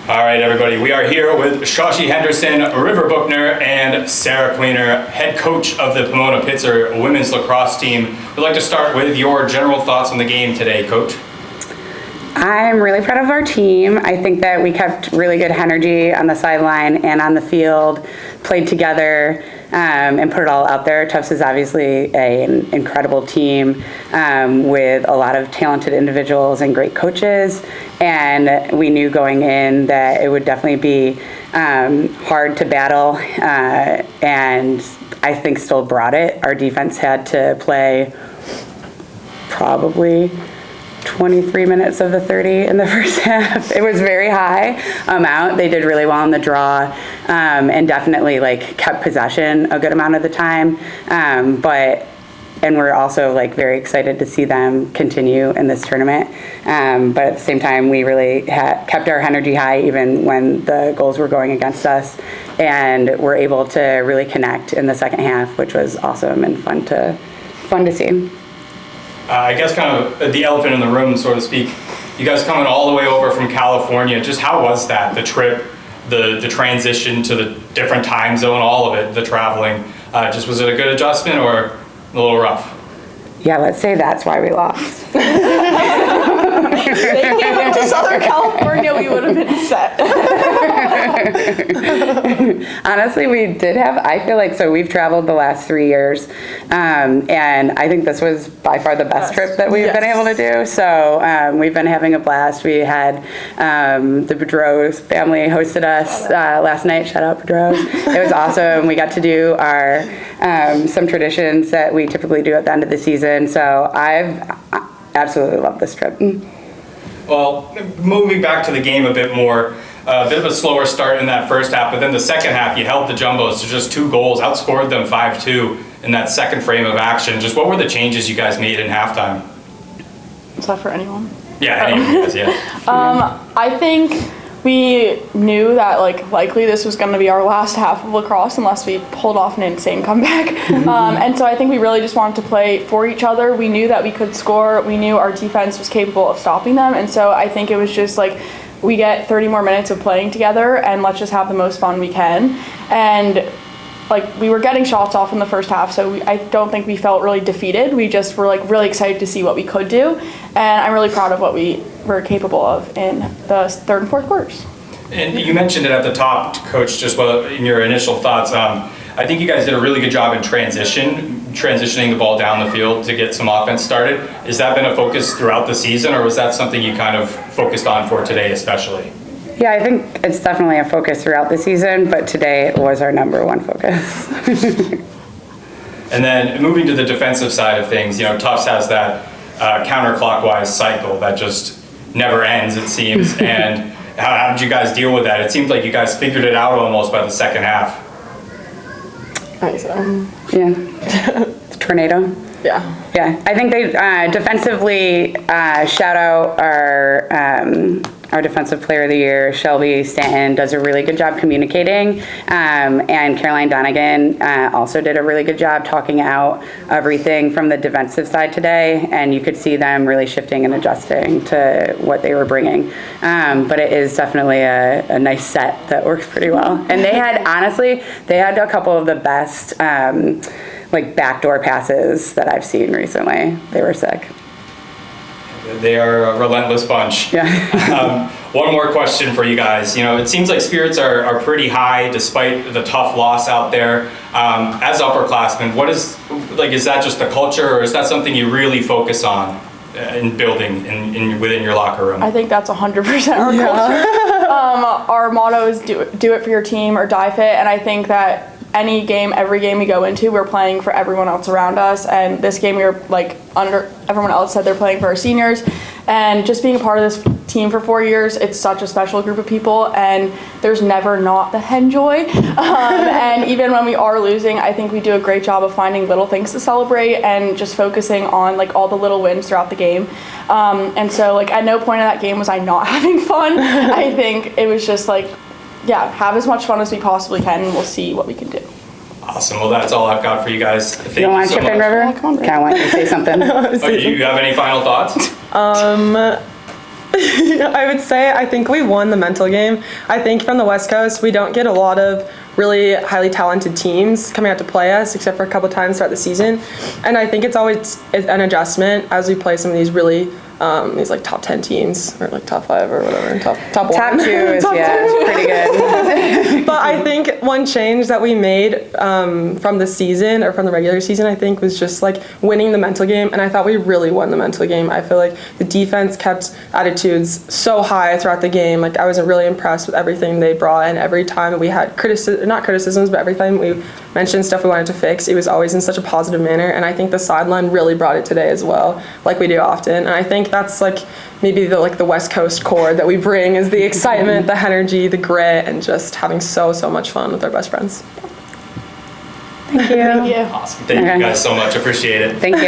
All right, everybody, we are here with Shashi Henderson, River Buchner, and Sarah Cleaner, head coach of the Pomona-Pitzer women's lacrosse team. We'd like to start with your general thoughts on the game today, Coach. I'm really proud of our team. I think that we kept really good energy on the sideline and on the field, played together, and put it all out there. Tufts is obviously an incredible team with a lot of talented individuals and great coaches, and we knew going in that it would definitely be hard to battle, and I think still brought it. Our defense had to play probably 23 minutes of the 30 in the first half. It was very high amount. They did really well in the draw, and definitely kept possession a good amount of the time. And we're also very excited to see them continue in this tournament. But at the same time, we really kept our energy high even when the goals were going against us, and were able to really connect in the second half, which was awesome and fun to see. I guess kind of the elephant in the room, so to speak. You guys coming all the way over from California. Just how was that? The trip, the transition to the different time zone, all of it, the traveling. Just was it a good adjustment or a little rough? Yeah, let's say that's why we lost. If they came up to Southern California, we would have been set. Honestly, we did have, I feel like, so we've traveled the last 3 years, and I think this was by far the best trip that we've been able to do. So we've been having a blast. We had the Boudreau's family hosted us last night. Shout out Boudreau's. It was awesome. We got to do our some traditions that we typically do at the end of the season. So I've absolutely loved this trip. Well, moving back to the game a bit more, a bit of a slower start in that first half, but then the second half you held the Jumbos to just 2 goals, outscored them 5-2 in that second frame of action. Just what were the changes you guys made in halftime? Is that for anyone? Yeah, anyone guys, yeah. I think we knew that likely this was going to be our last half of lacrosse unless we pulled off an insane comeback. And so I think we really just wanted to play for each other. We knew that we could score. We knew our defense was capable of stopping them. And so I think it was just we get 30 more minutes of playing together and let's just have the most fun we can. And we were getting shots off in the first half, so I don't think we felt really defeated. We just were really excited to see what we could do, and I'm really proud of what we were capable of in the third and fourth quarters. And you mentioned it at the top, Coach, just in your initial thoughts. I think you guys did a really good job in transitioning the ball down the field to get some offense started. Has that been a focus throughout the season, or was that something you kind of focused on for today especially? Yeah, I think it's definitely a focus throughout the season, but today it was our number one focus. And then moving to the defensive side of things, Tufts has that counterclockwise cycle that just never ends, it seems. And how did you guys deal with that? It seemed like you guys figured it out almost by the second half. I think so. Yeah. Tornado. Yeah. Yeah, I think they defensively shout out our defensive player of the year, Shelby Stanton, does a really good job communicating, and Caroline Donegan also did a really good job talking out everything from the defensive side today, and you could see them really shifting and adjusting to what they were bringing. But it is definitely a nice set that works pretty well. And they had a couple of the best backdoor passes that I've seen recently. They were sick. They are a relentless bunch. Yeah. One more question for you guys. It seems like spirits are pretty high despite the tough loss out there. As upperclassmen, is that just the culture, or is that something you really focus on in building within your locker room? I think that's 100% our culture. Our motto is do it for your team or die fit, and I think that every game we go into, we're playing for everyone else around us. And this game, we were everyone else said they're playing for our seniors. And just being a part of this team for 4 years, it's such a special group of people, and there's never not the hen joy. And even when we are losing, I think we do a great job of finding little things to celebrate and just focusing on all the little wins throughout the game. And so at no point in that game was I not having fun. I think it was just have as much fun as we possibly can, and we'll see what we can do. Awesome. Well, that's all I've got for you guys. Thank You don't want to chip in, River? Yeah, come on, River. I want you to say something. Do you have any final thoughts? I would say I think we won the mental game. I think from the West Coast, we don't get a lot of really highly talented teams coming out to play us, except for a couple times throughout the season. And I think it's always an adjustment as we play some of these really these like top 10 teams or like top 5 or whatever, top 1. Top 2 is Top yeah, 2. it's pretty good. But I think one change that we made from the season or from the regular season, I think, was just like winning the mental game. And I thought we really won the mental game. I feel like the defense kept attitudes so high throughout the game. Like I was really impressed with everything they brought. And every time we had not criticisms, but every time we mentioned stuff we wanted to fix, it was always in such a positive manner. And I think the sideline really brought it today as well, like we do often. And I think that's like maybe the West Coast core that we bring is the excitement, the energy, the grit, and just having so much fun with our best friends. Thank you. Thank you. Awesome. Thank you guys so much. Appreciate it. Thank you.